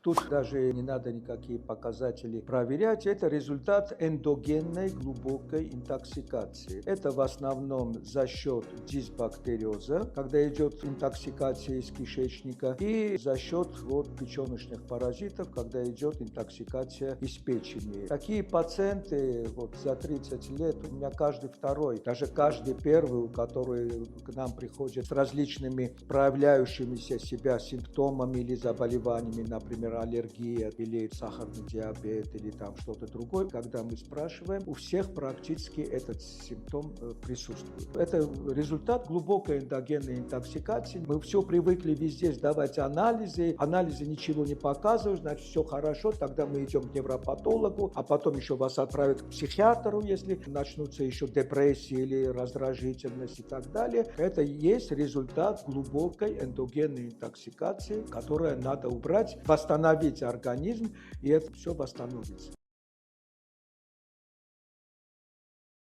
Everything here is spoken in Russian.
Тут даже не надо никакие показатели проверять. Это результат эндогенной глубокой интоксикации. Это в основном за счет дисбактериоза, когда идет интоксикация из кишечника, и за счет печеночных паразитов, когда идет интоксикация из печени. Такие пациенты за 30 лет, у меня каждый второй, даже каждый первый, который к нам приходит с различными проявляющимися себя симптомами или заболеваниями, например, аллергия или сахарный диабет или там что-то другое, когда мы спрашиваем, у всех практически этот симптом присутствует. Это результат глубокой эндогенной интоксикации. Мы все привыкли везде сдавать анализы, анализы ничего не показывают, значит все хорошо, тогда мы идем к невропатологу, а потом еще вас отправят к психиатру, если начнутся еще депрессии или раздражительность и так далее. Это и есть результат глубокой эндогенной интоксикации, которую надо убрать, восстановить организм, и это все восстановится.